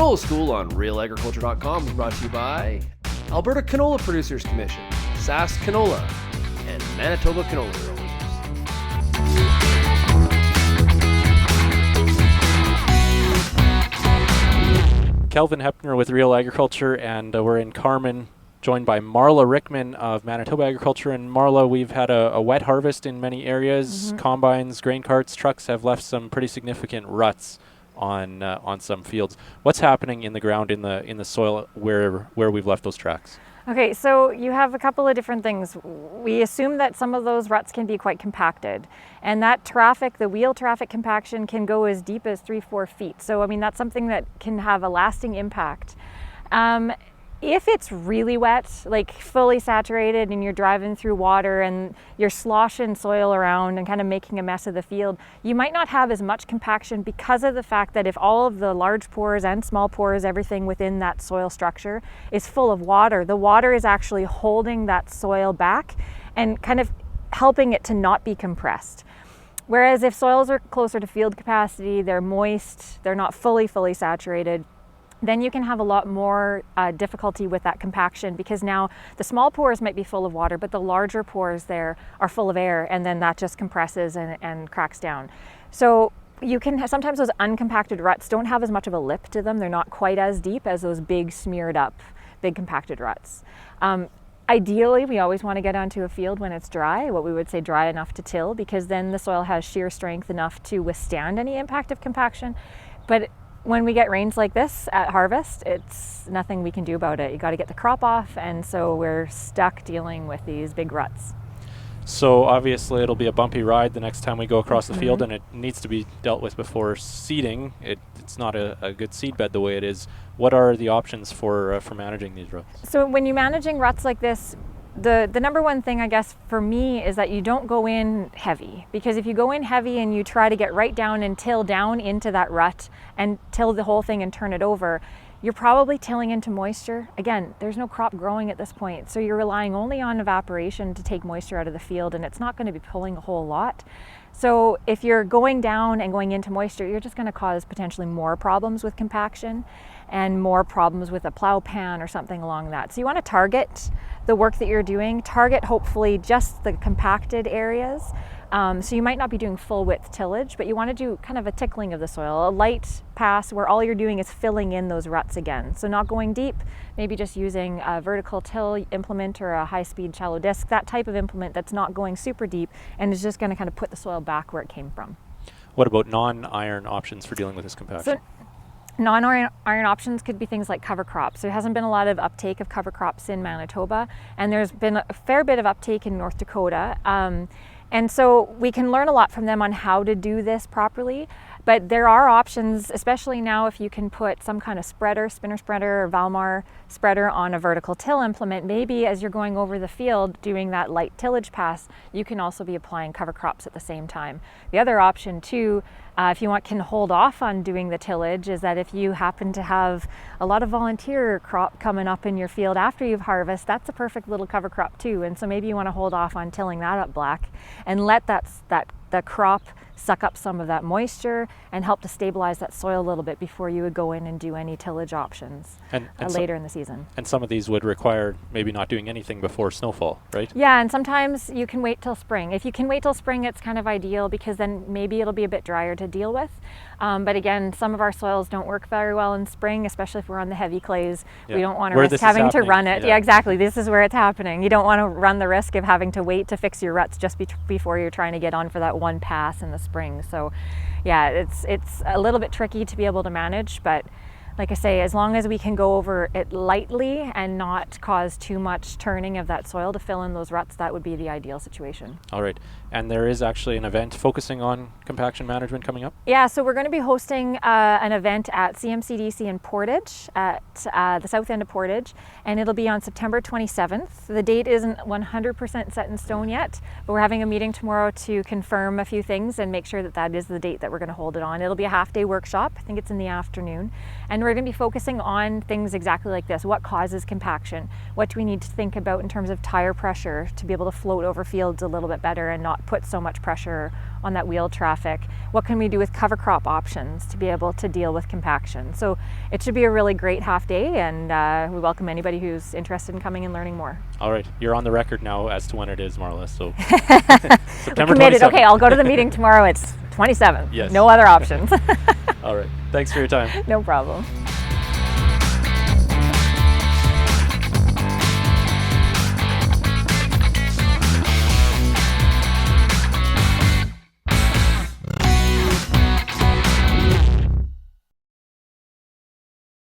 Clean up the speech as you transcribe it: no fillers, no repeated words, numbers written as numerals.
Canola School on RealAgriculture.com is brought to you by Alberta Canola Producers Commission, Sask Canola, and Manitoba Canola Growers. Kelvin Hepner with Real Agriculture, and we're in Carman, joined by Marla Riekman of Manitoba Agriculture. And Marla, we've had a wet harvest in many areas. Combines, grain carts, trucks have left some pretty significant ruts on some fields. What's happening in the ground, in the soil where we've left those tracks? Okay, so you have a couple of different things. We assume that some of those ruts can be quite compacted, and that traffic, the wheel traffic compaction, can go as deep as 3-4 feet. So I mean, that's something that can have a lasting impact. If it's really wet, like fully saturated, and you're driving through water and you're sloshing soil around and kind of making a mess of the field, you might not have as much compaction because of the fact that if all of the large pores and small pores, everything within that soil structure is full of water, the water is actually holding that soil back and kind of helping it to not be compressed. Whereas if soils are closer to field capacity, they're moist, they're not fully saturated, then you can have a lot more difficulty with that compaction, because now the small pores might be full of water, but the larger pores there are full of air, and then that just compresses and cracks down. So you can have, sometimes those uncompacted ruts don't have as much of a lip to them. They're not quite as deep as those big smeared up, big compacted ruts. Ideally, we always want to get onto a field when it's dry, what we would say dry enough to till, because then the soil has shear strength enough to withstand any impact of compaction. But when we get rains like this at harvest, it's nothing we can do about it. You got to get the crop off, and so we're stuck dealing with these big ruts. So obviously it'll be a bumpy ride the next time we go across the field, and it needs to be dealt with before seeding. It's not a good seed bed the way it is. What are the options for managing these ruts? So when you're managing ruts like this, the number one thing, I guess, for me is that you don't go in heavy, because if you go in heavy and you try to get right down and till down into that rut and till the whole thing and turn it over, you're probably tilling into moisture. Again, there's no crop growing at this point, so you're relying only on evaporation to take moisture out of the field, and it's not going to be pulling a whole lot. So if you're going down and going into moisture, you're just going to cause potentially more problems with compaction and more problems with a plow pan or something along that. So you want to target the work that you're doing, target hopefully just the compacted areas. So you might not be doing full width tillage, but you want to do kind of a tickling of the soil, a light pass where all you're doing is filling in those ruts again. So not going deep, maybe just using a vertical till implement or a high-speed shallow disc, that type of implement that's not going super deep and is just going to kind of put the soil back where it came from. What about non-iron options for dealing with this compaction? So non-iron options could be things like cover crops. There hasn't been a lot of uptake of cover crops in Manitoba, and there's been a fair bit of uptake in North Dakota. And so we can learn a lot from them on how to do this properly, but there are options, especially now if you can put some kind of spreader, spinner spreader or Valmar spreader on a vertical till implement. Maybe as you're going over the field doing that light tillage pass, you can also be applying cover crops at the same time. The other option too, if you can hold off on doing the tillage, is that if you happen to have a lot of volunteer crop coming up in your field after you've harvested, that's a perfect little cover crop too. And so maybe you want to hold off on tilling that up black and let the crop suck up some of that moisture and help to stabilize that soil a little bit before you would go in and do any tillage options later in the season. And some of these would require maybe not doing anything before snowfall, right? Yeah, and sometimes you can wait till spring. If you can wait till spring, it's kind of ideal, because then maybe it'll be a bit drier to deal with. But again, some of our soils don't work very well in spring, especially if we're on the heavy clays. Yeah. We don't want to risk having to run it. Yeah, exactly. This is where it's happening. You don't want to run the risk of having to wait to fix your ruts just before you're trying to get on for that one pass in the spring. So yeah, it's a little bit tricky to be able to manage, but like I say, as long as we can go over it lightly and not cause too much turning of that soil to fill in those ruts, that would be the ideal situation. All right. And there is actually an event focusing on compaction management coming up? Yeah, so we're going to be hosting an event at CMCDC in Portage, at the south end of Portage, and it'll be on September 27th. The date isn't 100% set in stone yet, but we're having a meeting tomorrow to confirm a few things and make sure that that is the date that we're going to hold it on. It'll be a half-day workshop. I think it's in the afternoon. And we're going to be focusing on things exactly like this. What causes compaction? What do we need to think about in terms of tire pressure to be able to float over fields a little bit better and not put so much pressure on that wheel traffic? What can we do with cover crop options to be able to deal with compaction? So it should be a really great half day, and we welcome anybody who's interested in coming and learning more. All right, you're on the record now as to when it is, Marla. So September Committed. 27th. Okay, I'll go to the meeting tomorrow. It's 27th. Yes. No other options. All right. Thanks for your time. No problem.